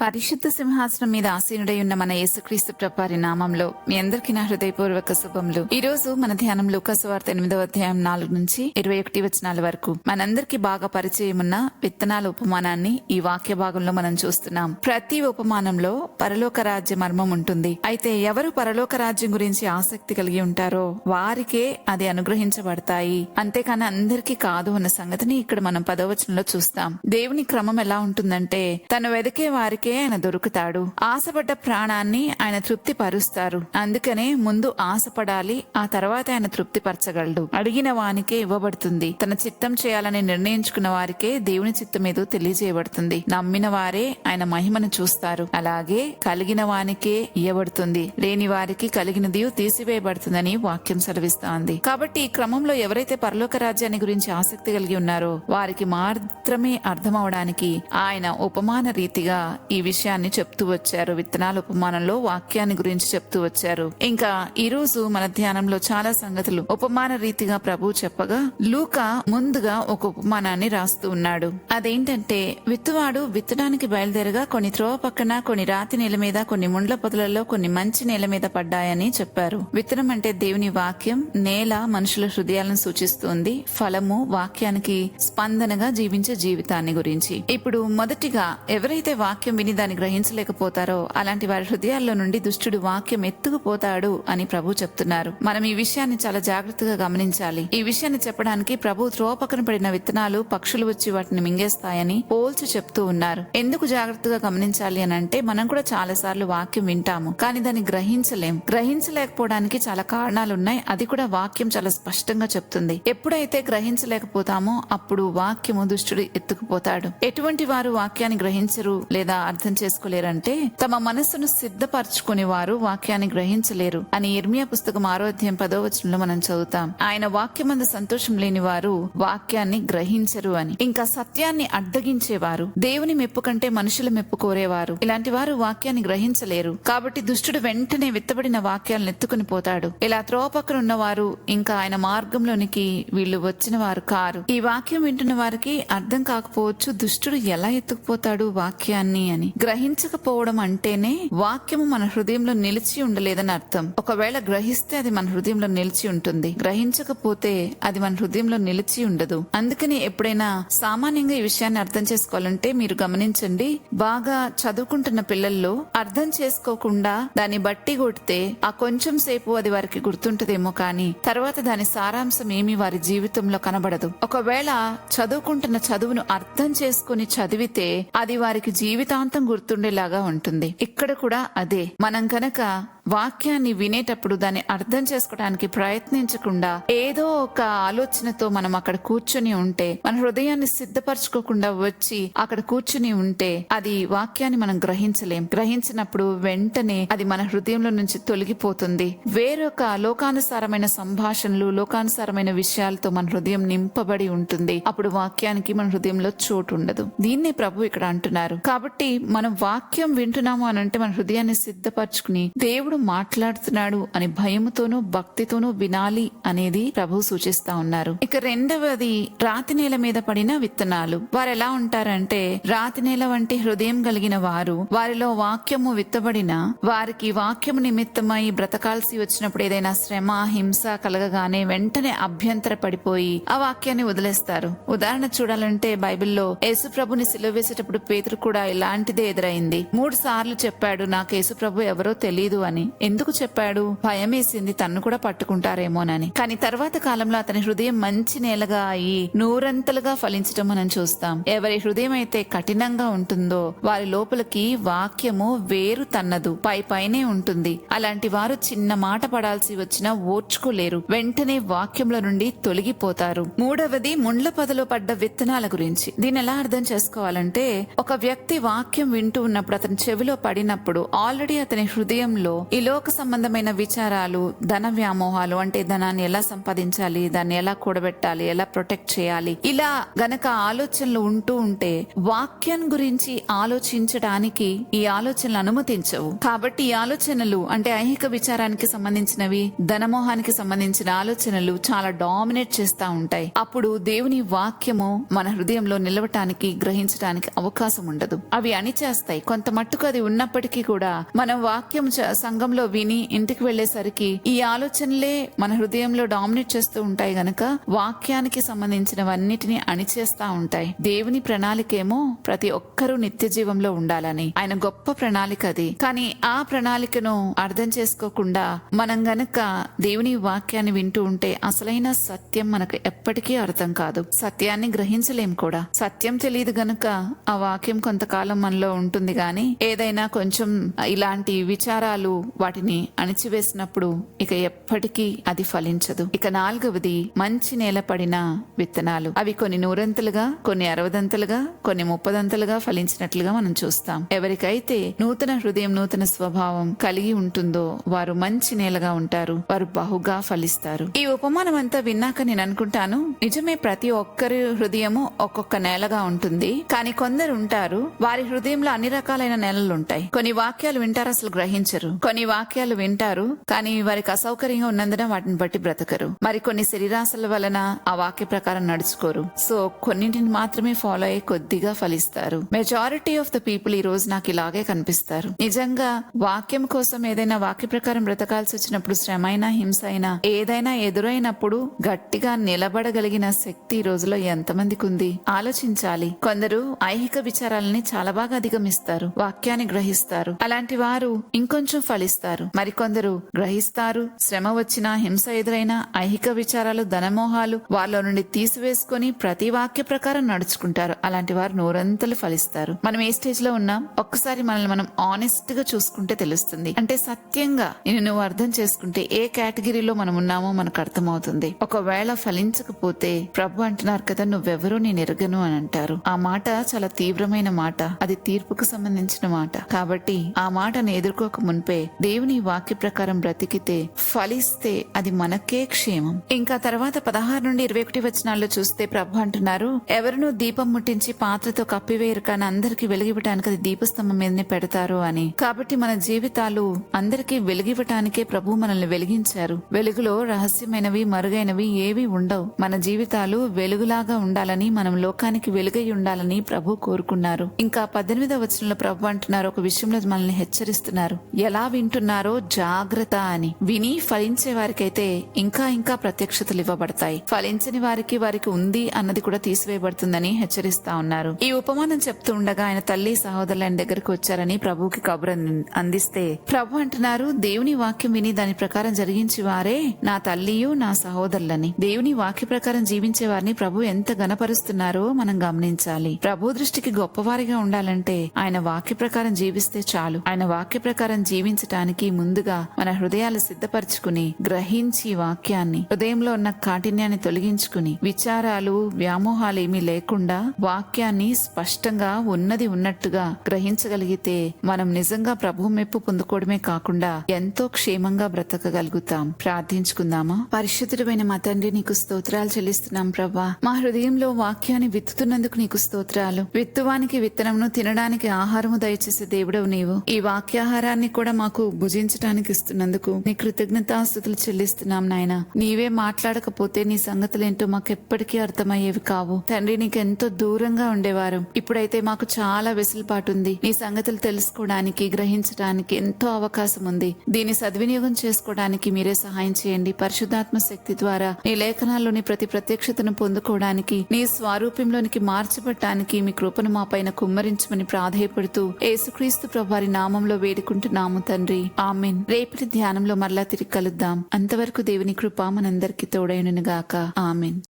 పరిశుద్ధ సింహాసనం మీద ఆసీనుడై ఉన్న మన యేసుక్రీస్తు ప్రభువారి నామంలో మీ అందరికీ నా హృదయపూర్వక శుభములు. ఈ రోజు మన ధ్యానం లూకాసు వార్త 8వ అధ్యాయం 4 నుంచి 21 వచనాల వరకు మనందరికీ బాగా పరిచయం ఉన్న విత్తనాల ఉపమానాన్ని ఈ వాక్య భాగంలో మనం చూస్తున్నాం. ప్రతి ఉపమానంలో పరలోక రాజ్య మర్మం ఉంటుంది. అయితే ఎవరు పరలోక రాజ్యం గురించి ఆసక్తి కలిగి ఉంటారో వారికే అది అనుగ్రహించబడతాయి, అంతేకాని అందరికీ కాదు అన్న సంగతిని ఇక్కడ మనం 10వ వచనంలో చూస్తాం. దేవుని క్రమం ఎలా ఉంటుందంటే, తను వెదికే వారికి ఆయన దొరుకుతాడు. ఆశపడ్డ ప్రాణాన్ని ఆయన తృప్తి పరుస్తారు. అందుకనే ముందు ఆశపడాలి, ఆ తర్వాత ఆయన తృప్తి పరచగలడు. అడిగిన వానికే ఇవ్వబడుతుంది. తన చిత్తం చేయాలని నిర్ణయించుకున్న వారికే దేవుని చిత్తం ఏదో తెలియజేయబడుతుంది. నమ్మిన వారే ఆయన మహిమను చూస్తారు. అలాగే కలిగిన వానికే ఇవ్వబడుతుంది, లేని వారికి కలిగినది తీసివేయబడుతుందని వాక్యం సెలవిస్తోంది. కాబట్టి ఈ క్రమంలో ఎవరైతే పరలోక రాజ్యాన్ని గురించి ఆసక్తి కలిగి ఉన్నారో వారికి మాత్రమే అర్థమవడానికి ఆయన ఉపమాన రీతిగా ఈ విషయాన్ని చెప్తూ వచ్చారు. విత్తనాల ఉపమానంలో వాక్యాన్ని గురించి చెప్తూ వచ్చారు. ఇంకా ఈ రోజు మన ధ్యానంలో చాలా సంగతులు ఉపమాన రీతిగా ప్రభు చెప్పగా లూకా ముందుగా ఒక ఉపమానాన్ని రాస్తూ ఉన్నాడు. అదేంటంటే, విత్తువాడు విత్తడానికి బయలుదేరగా కొన్ని త్రోవ పక్కన, కొన్ని రాతి నేల మీద, కొన్ని ముండ్ల పొదలలో, కొన్ని మంచి నేల మీద పడ్డాయని చెప్పారు. విత్తనం అంటే దేవుని వాక్యం. నేల మనుషుల హృదయాలను సూచిస్తుంది. ఫలము వాక్యానికి స్పందనగా జీవించే జీవితాన్ని గురించి. ఇప్పుడు మొదటిగా ఎవరైతే వాక్యం విని దాన్ని గ్రహించలేకపోతారో అలాంటి వారి హృదయాల్లో నుండి దుష్టుడు వాక్యం ఎత్తుకుపోతాడు అని ప్రభు చెప్తున్నారు. మనం ఈ విషయాన్ని చాలా జాగ్రత్తగా గమనించాలి. ఈ విషయాన్ని చెప్పడానికి ప్రభు త్రోవ పక్కన పడిన విత్తనాలు పక్షులు వచ్చి వాటిని మింగేస్తాయని పోల్చి చెప్తూ ఉన్నారు. ఎందుకు జాగ్రత్తగా గమనించాలి అని అంటే, మనం కూడా చాలా సార్లు వాక్యం వింటాము, కానీ దాన్ని గ్రహించలేకపోవడానికి చాలా కారణాలున్నాయి. అది కూడా వాక్యం చాలా స్పష్టంగా చెప్తుంది. ఎప్పుడైతే గ్రహించలేకపోతామో అప్పుడు వాక్యము దుష్టుడు ఎత్తుకుపోతాడు. ఎటువంటి వారు వాక్యాన్ని గ్రహించరు లేదా అర్థం చేసుకోలేరంటే, తమ మనస్సును సిద్ధపరచుకునే వారు వాక్యాన్ని గ్రహించలేరు అని ఇర్మియా పుస్తకం 6వ అధ్యాయం 10వ వచనంలో మనం చదువుతాం. ఆయన వాక్యమందు సంతోషం లేని వారు వాక్యాన్ని గ్రహించరు అని. ఇంకా సత్యాన్ని అడ్డగించేవారు, దేవుని మెప్పు కంటే మనుషుల మెప్పు కోరేవారు, ఇలాంటి వారు వాక్యాన్ని గ్రహించలేరు. కాబట్టి దుష్టుడు వెంటనే విత్తబడిన వాక్యాలను ఎత్తుకుని పోతాడు. ఇలా త్రోవ పక్కన ఉన్నవారు ఇంకా ఆయన మార్గంలోనికి వీళ్ళు వచ్చిన వారు కారు. ఈ వాక్యం వింటున్న వారికి అర్థం కాకపోవచ్చు దుష్టుడు ఎలా ఎత్తుకుపోతాడు వాక్యాన్ని అని. గ్రహించకపోవడం అంటేనే వాక్యము మన హృదయంలో నిలిచి ఉండలేదని అర్థం. ఒకవేళ గ్రహిస్తే అది మన హృదయంలో నిలిచి ఉంటుంది, గ్రహించకపోతే అది మన హృదయంలో నిలిచి ఉండదు. అందుకని ఎప్పుడైనా సామాన్యంగా ఈ విషయాన్ని అర్థం చేసుకోవాలంటే మీరు గమనించండి, బాగా చదువుకుంటున్న పిల్లల్లో అర్థం చేసుకోకుండా దాన్ని బట్టి కొడితే ఆ కొంచెం సేపు అది వారికి గుర్తుంటదేమో, కానీ తర్వాత దాని సారాంశం ఏమీ వారి జీవితంలో కనబడదు. ఒకవేళ చదువుకుంటున్న చదువును అర్థం చేసుకుని చదివితే అది వారికి జీవితాంతం గుర్తుండేలాగా ఉంటుంది. ఇక్కడ కూడా అదే. మనం కనుక వాక్యాన్ని వినేటప్పుడు దాన్ని అర్థం చేసుకోవడానికి ప్రయత్నించకుండా ఏదో ఒక ఆలోచనతో మనం అక్కడ కూర్చుని ఉంటే, మన హృదయాన్ని సిద్ధపరచుకోకుండా వచ్చి అక్కడ కూర్చుని ఉంటే అది వాక్యాన్ని మనం గ్రహించలేం. గ్రహించినప్పుడు వెంటనే అది మన హృదయంలో నుంచి తొలగిపోతుంది. వేరొక లోకానుసారమైన సంభాషణలు, లోకానుసారమైన విషయాలతో మన హృదయం నింపబడి ఉంటుంది. అప్పుడు వాక్యానికి మన హృదయంలో చోటు ఉండదు. దీన్నే ప్రభు ఇక్కడ అంటున్నారు. కాబట్టి మనం వాక్యం వింటున్నాము అని అంటే మన హృదయాన్ని సిద్ధపరచుకుని దేవుడు మాట్లాడుతున్నాడు అని భయముతోనూ భక్తితోనూ వినాలి అనేది ప్రభు సూచిస్తా ఉన్నారు. ఇక రెండవది రాతి నేల మీద పడిన విత్తనాలు. వారు ఎలా ఉంటారంటే, రాతి నేల వంటి హృదయం కలిగిన వారు, వారిలో వాక్యము విత్తబడిన వారికి వాక్యము నిమిత్తమై బ్రతకాల్సి వచ్చినప్పుడు ఏదైనా శ్రమ, హింస కలగగానే వెంటనే అభ్యంతర పడిపోయి ఆ వాక్యాన్ని వదిలేస్తారు. ఉదాహరణ చూడాలంటే, బైబిల్లో యేసుప్రభుని సిలువ వేసేటప్పుడు పేతురు కూడా ఇలాంటిదే ఎదురైంది. 3 సార్లు చెప్పాడు, నాకు యేసుప్రభు ఎవరో తెలీదు అని. ఎందుకు చెప్పాడు? భయమేసింది తన్ను కూడా పట్టుకుంటారేమోనని. కానీ తర్వాత కాలంలో అతని హృదయం మంచి నేలగా అయి నూరంతలుగా ఫలించడం మనం చూస్తాం. ఎవరి హృదయం అయితే కఠినంగా ఉంటుందో వారి లోపలికి వాక్యము వేరు తన్నదు, పైనే ఉంటుంది. అలాంటి వారు చిన్న మాట పడాల్సి వచ్చినా ఓర్చుకోలేరు, వెంటనే వాక్యంలో నుండి తొలగిపోతారు. మూడవది ముండ్ల పొదలో పడ్డ విత్తనాల గురించి. దీన్ని ఎలా అర్థం చేసుకోవాలంటే, ఒక వ్యక్తి వాక్యం వింటూ ఉన్నప్పుడు అతని చెవిలో పడినప్పుడు ఆల్రెడీ అతని హృదయంలో ఈ లోక సంబంధమైన విచారాలు, ధన వ్యామోహాలు, అంటే ధనాన్ని ఎలా సంపాదించాలి, దాన్ని ఎలా కూడబెట్టాలి, ఎలా ప్రొటెక్ట్ చేయాలి, ఇలా గనక ఆలోచనలు ఉంటూ ఉంటే వాక్యం గురించి ఆలోచించడానికి ఈ ఆలోచనలు అనుమతించవు. కాబట్టి ఈ ఆలోచనలు అంటే ఐహిక విచారానికి సంబంధించినవి, ధనమోహానికి సంబంధించిన ఆలోచనలు చాలా డామినేట్ చేస్తా ఉంటాయి. అప్పుడు దేవుని వాక్యము మన హృదయంలో నిలవటానికి, గ్రహించడానికి అవకాశం ఉండదు. అవి అణిచేస్తాయి. కొంత మట్టుకు అది ఉన్నప్పటికీ కూడా మనం వాక్యం సంఘంలో విని ఇంటికి వెళ్లేసరికి ఈ ఆలోచనలే మన హృదయంలో డామినేట్ చేస్తూ ఉంటాయి గనక వాక్యానికి సంబంధించినవన్నిటిని అణిచేస్తా ఉంటాయి. దేవుని ప్రణాళికేమో ప్రతి ఒక్కరూ నిత్య జీవంలో ఉండాలని, ఆయన గొప్ప ప్రణాళిక అది. కానీ ఆ ప్రణాళికను అర్థం చేసుకోకుండా మనం గనక దేవుని వాక్యాన్ని వింటూ ఉంటే అసలైన సత్యం మనకు ఎప్పటికీ అర్థం కాదు. సత్యాన్ని గ్రహించలేం కూడా. సత్యం తెలియదు గనక ఆ వాక్యం కొంతకాలం మనలో ఉంటుంది గాని ఏదైనా కొంచెం ఇలాంటి విచారాలు వాటిని అణిచివేసినప్పుడు ఇక ఎప్పటికీ అది ఫలించదు. ఇక 4వది మంచి నేల పడిన విత్తనాలు. అవి కొన్ని 100ంతలుగా, కొన్ని 60ంతలుగా, కొన్ని 30ంతలుగా ఫలించినట్లుగా మనం చూస్తాం. ఎవరికైతే నూతన హృదయం, నూతన స్వభావం కలిగి ఉంటుందో వారు మంచి నేలగా ఉంటారు. వారు బహుగా ఫలిస్తారు. ఈ ఉపమానం అంతా విన్నాక నేను అనుకుంటాను, నిజమే, ప్రతి ఒక్కరి హృదయము ఒక్కొక్క నేలగా ఉంటుంది. కానీ కొందరు ఉంటారు, వారి హృదయంలో అన్ని రకాలైన నేలలు ఉంటాయి. కొన్ని వాక్యాలు వింటారు, అసలు గ్రహించరు. కొన్ని వాక్యాలు వింటారు, కానీ వారికి అసౌకర్యంగా ఉన్నందున వాటిని బట్టి బ్రతకరు. మరి కొన్ని శరీరాశల వలన ఆ వాక్య ప్రకారం నడుచుకోరు. సో కొన్నింటిని మాత్రమే ఫాలో అయ్యి కొద్దిగా ఫలిస్తారు. మెజారిటీ ఆఫ్ ద పీపుల్ ఈ రోజు నాకు ఇలాగే కనిపిస్తారు. నిజంగా వాక్యం కోసం ఏదైనా వాక్య ప్రకారం బ్రతకాల్సి వచ్చినప్పుడు, శ్రమ అయినా, హింస అయినా, ఏదైనా ఎదురైనప్పుడు గట్టిగా నిలబడగలిగిన శక్తి ఈ రోజులో ఎంతమందికి ఉంది ఆలోచించాలి. కొందరు ఐహిక విచారాలని చాలా బాగా అధిగమిస్తారు, వాక్యాన్ని గ్రహిస్తారు. అలాంటి వారు ఇంకొంచెం ఫలిస్తారు. మరికొందరు గ్రహిస్తారు, శ్రమ వచ్చినా, హింస ఎదురైనా, ఐహిక విచారాలు, ధనమోహాలు వాళ్ళ నుండి తీసివేసుకుని ప్రతి వాక్య ప్రకారం నడుచుకుంటారు. అలాంటి వారు 100ంతలు ఫలిస్తారు. మనం ఏ స్టేజ్ లో ఉన్నాం ఒక్కసారి మనల్ని మనం ఆనెస్ట్ గా చూసుకుంటే తెలుస్తుంది. అంటే సత్యంగా నువ్వు అర్థం చేసుకుంటే ఏ కేటగిరీలో మనం ఉన్నామో మనకు అర్థమవుతుంది. ఒకవేళ ఫలించకపోతే ప్రభు అంటున్నారు కదా, నువ్వెవరో నేను ఎరగను అని అంటారు. ఆ మాట చాలా తీవ్రమైన మాట. అది తీర్పుకు సంబంధించిన మాట. కాబట్టి ఆ మాటను ఎదుర్కోక మున్పే దేవుని వాక్య ప్రకారం బ్రతికితే, ఫలిస్తే అది మనకే క్షేమం. ఇంకా తర్వాత 16 నుండి 21 వచనాల్లో చూస్తే ప్రభు అంటున్నారు, ఎవరునూ దీపం ముట్టించి పాత్రతో కప్పివేయరు, కానీ అందరికి వెలిగివ్వటానికి అది దీపస్తంభం మీదనే పెడతారు అని. కాబట్టి మన జీవితాలు అందరికీ వెలిగివ్వటానికే ప్రభు మనల్ని వెలిగించారు. వెలుగులో రహస్యమైనవి, మరుగైనవి ఏవి ఉండవు. మన జీవితాలు వెలుగులాగా ఉండాలని, మనం లోకానికి వెలుగై ఉండాలని ప్రభు కోరుకున్నారు. ఇంకా 18వ వచనంలో ప్రభు అంటున్నారు, ఒక విషయంలో మనల్ని హెచ్చరిస్తున్నారు, ఎలా వింటున్నారో జాగ్రత్త అని. విని ఫలించే వారికైతే ఇంకా ఇంకా ప్రత్యక్షతలు ఇవ్వబడతాయి. ఫలించని వారికి ఉంది అన్నది కూడా తీసివేయబడుతుందని హెచ్చరిస్తా ఉన్నారు. ఈ ఉపమానం చెప్తూ ఉండగా ఆయన తల్లి, సహోదరులు ఆయన దగ్గరకు వచ్చారని ప్రభుకి కబురు అందిస్తే ప్రభు అంటున్నారు, దేవుని వాక్యం విని దాని ప్రకారం జరిగించి వారే నా తల్లియు నా సహోదరులని. దేవుని వాక్య ప్రకారం జీవించే వారిని ప్రభు ఎంత గణపరుస్తున్నారో మనం గమనించాలి. ప్రభు దృష్టికి గొప్పవారిగా ఉండాలంటే ఆయన వాక్య ప్రకారం జీవిస్తే చాలు. ఆయన వాక్య ప్రకారం జీవించటానికి ముందుగా మన హృదయాలు సిద్ధపరచుకుని, గ్రహించి వాక్యాన్ని, హృదయంలో ఉన్న కాఠిన్యాన్ని తొలగించుకుని, విచారాలు, వ్యామోహాలు ఏమీ లేకుండా వాక్యాన్ని స్పష్టంగా ఉన్నది ఉన్నట్టుగా గ్రహించగలిగితే మనం నిజంగా ప్రభు మెప్పు పొందుకోవడమే కాకుండా ఎంతో క్షేమంగా బ్రతకగలుగుతాం. ప్రార్థించుకుందామా? పరిశుద్ధుడైన మా తండ్రి, నీకు స్తోత్రాలు చెల్లిస్తున్నాం ప్రభా. మా హృదయంలో వాక్యాన్ని విత్తుతున్నందుకు నీకు స్తోత్రాలు. విత్తువానికి విత్తనమును, తినడానికి ఆహారము దయచేసే దేవుడవు నీవు. ఈ వాక్యాహారాన్ని కూడా మాకు భుజించడానికి ఇస్తున్నందుకు నీ కృతజ్ఞతాస్తుతులు చెల్లిస్తున్నాం నాయన. నీవే మాట్లాడకపోతే నీ సంగతులేంటో మాకు ఎప్పటికీ అర్థమయ్యేవి కావు తండ్రి. నీకెంతో దూరంగా ఉండేవారు. ఇప్పుడైతే మాకు చాలా వెసులుబాటు ఉంది. నీ సంగతులు తెలుసుకోవడానికి, గ్రహించడానికి ఎంతో అవకాశం ఉంది. దీన్ని సద్వినియోగం చేసుకోవడానికి మీరే సహాయం చేయండి. పరిశుద్ధాత్మ శక్తి ద్వారా నీ లేఖనాల్లోని ప్రతి ప్రత్యక్షతను పొందుకోవడానికి, నీ స్వరూపంలోనికి మార్చబడటానికి మీ కృపను మా పైన కుమ్మరించమని ప్రాధేయపడుతూ యేసుక్రీస్తు ప్రభువారి నామంలో వేడుకుంటున్నాము తండ్రి. ఆమెన్. రేపటి ధ్యానంలో మరలా తిరిగి కలుద్దాం. అంతవరకు దేవుని కృప మనందరికీ తోడైనను గాక. ఆమెన్.